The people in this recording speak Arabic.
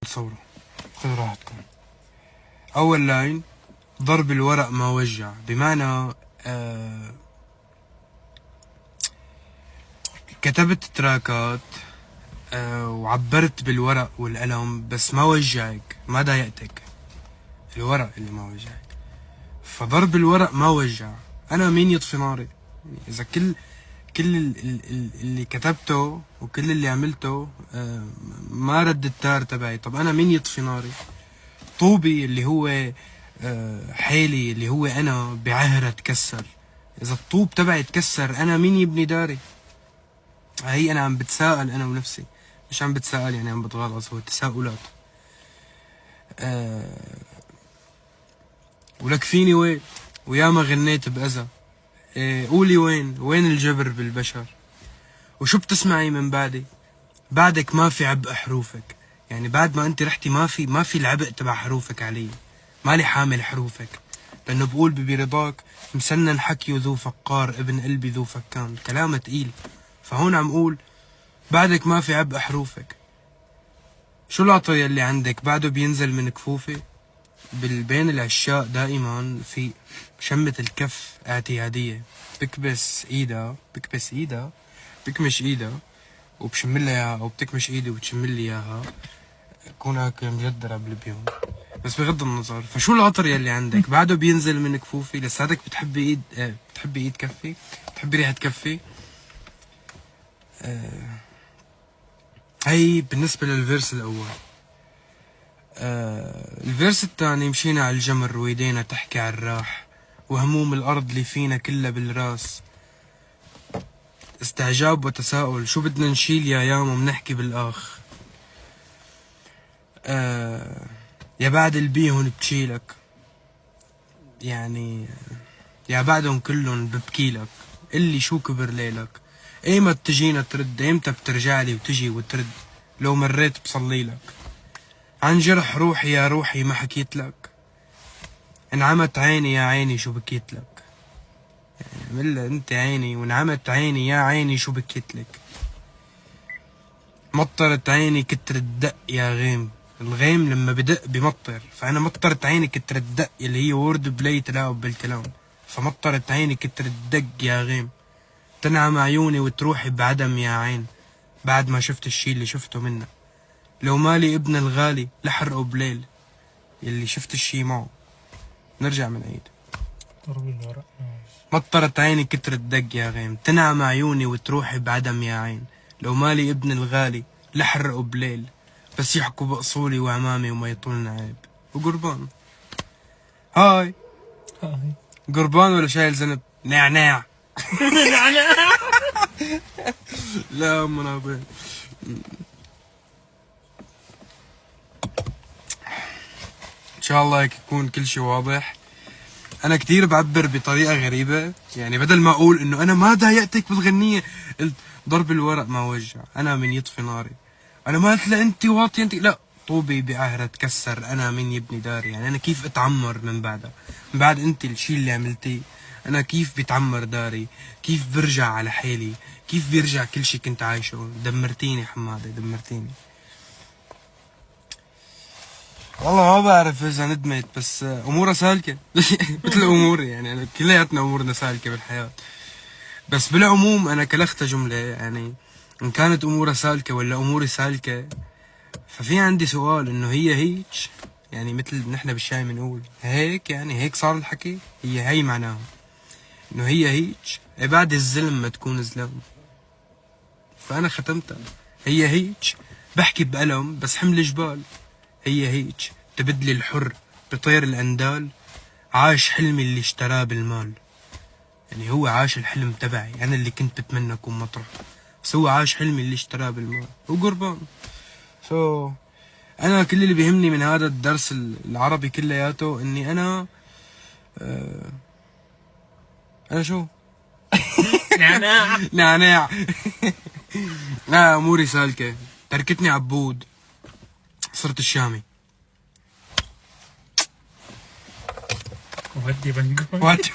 تصوروا، خذوا راحتكم. أول لاين: ضرب الورق ما وجع، بمعنى كتبت تراكات وعبرت بالورق والقلم، بس ما وجعك، ما ضايقتك، الورق اللي ما وجعك. فضرب الورق ما وجع. أنا مين يطفي ناري؟ يعني إذا كل اللي كتبته وكل اللي عملته ما رد التار تبعي، طب أنا مين يطفي ناري؟ طوبي اللي هو حالي اللي هو أنا بعهرة تكسر. إذا الطوب تبعي تكسر، أنا مين يبني داري؟ هي أنا عم بتساءل أنا ونفسي، مش عم بتساءل يعني عم بتغلط، هو تساؤلات. ولك فيني وين وياما غنيت بأذى. قولي وين الجبر بالبشر؟ وشو بتسمعي من بعدي؟ بعدك ما في عبء حروفك، يعني بعد ما انت رحتي ما في العبء تبع حروفك علي، مالي حامل حروفك، لانه بقول برضاك مسنن حكي ذو فقار ابن قلبي ذو فكان، كلامه تقيل. فهون عم قول بعدك ما في عبء حروفك. شو العطر يلي عندك بعده بينزل من كفوفي؟ بين العشاق دائما في شمة الكف اعتيادية، بكبس ايدها بكمش ايدها وبشملها اياها، او بتكمش ايدي وبتشملي اياها، كون هيك مجدرة بالبيوم. بس بغض النظر، فشو العطر يلي عندك بعده بينزل من كفوفي؟ لساتك بتحبي ايد كفي؟ بتحبي ريحة كفي؟ هي بالنسبة للفيرس الاول. الفيرس الثاني: مشينا على الجمر وايدينا تحكي على الراح، وهموم الارض اللي فينا كلها بالراس، استعجاب وتساؤل شو بدنا نشيل يا ياما منحكي بالاخ. يا بعد البيهن بتشيلك، يعني يا بعدهم كلهم ببكيلك، اللي شو كبر ليلك، ايمت تجينا ترد، ايمتى بترجعلي وتجي وترد، لو مريت بصليلك، عن جرح روحي يا روحي ما حكيت لك، انعمت عيني يا عيني شو بكيت لك، يعني ملا انت عيني وانعمت عيني يا عيني شو بكيت لك، مطرت عيني كتر الدق يا غيم، الغيم لما بدق بمطر، فانا مطرت عيني كتر الدق اللي هي وورد بلاي تلاعب بالكلام، فمطرت عيني كتر الدق يا غيم، تنعم عيوني وتروحي بعدم يا عين، بعد ما شفت الشي اللي شفته منك، لو مالي ابن الغالي لحرقه بليل، يلي شفت الشي معه. نرجع من عيد. مطرت عيني كتر الدق يا غيم، تنعم عيوني وتروحي بعدم يا عين، لو مالي ابن الغالي لحرقه بليل، بس يحكوا بأصولي وعمامي وما يطولنا عيب. وقربان هاي قربان ولا شايل ذنب؟ نعناع. نعناع. لا منابه. ان شاء الله هيك يكون كل شيء واضح. انا كتير بعبر بطريقه غريبه، يعني بدل ما اقول انه انا ما ضايقتك بالغنيه، قلت ضرب الورق ما وجع، انا من يطفي ناري، انا ما قلت لا انت واطي انت، لا، طوبي بعهرة تكسر، انا من يبني داري، يعني انا كيف اتعمر من بعدها، من بعد انت الشي اللي عملتيه، انا كيف بيتعمر داري، كيف برجع على حالي، كيف بيرجع كل شي كنت عايشه. دمرتيني حماده، دمرتيني. والله ما بعرف اذا ندمت، بس امورها سالكه. مثل اموري، يعني أنا كلياتنا امورنا سالكه بالحياه، بس بالعموم انا كلختها جمله، يعني ان كانت امورها سالكه ولا اموري سالكه، ففي عندي سؤال انه هي هيك، يعني مثل نحن بالشاي بنقول هيك، يعني هيك صار الحكي، هي معناها انه هي هيك، بعد الزلم ما تكون زلام، فانا ختمتها. هي هيك بحكي بألم بس حمل جبال، هي هيك تبدلي الحر بطير الأندال، عاش حلمي اللي اشتراه بالمال، يعني هو عاش الحلم تبعي أنا اللي كنت بتمنى أكون مطرح، بس هو عاش حلمي اللي اشتراه بالمال وقربان. أنا كل اللي بيهمني من هذا الدرس العربي كلياته إني أنا أنا شو؟ نعناع. نعناع. لا، أموري سالكة، تركتني عبود، صرت الشامي. ودي بنقول وات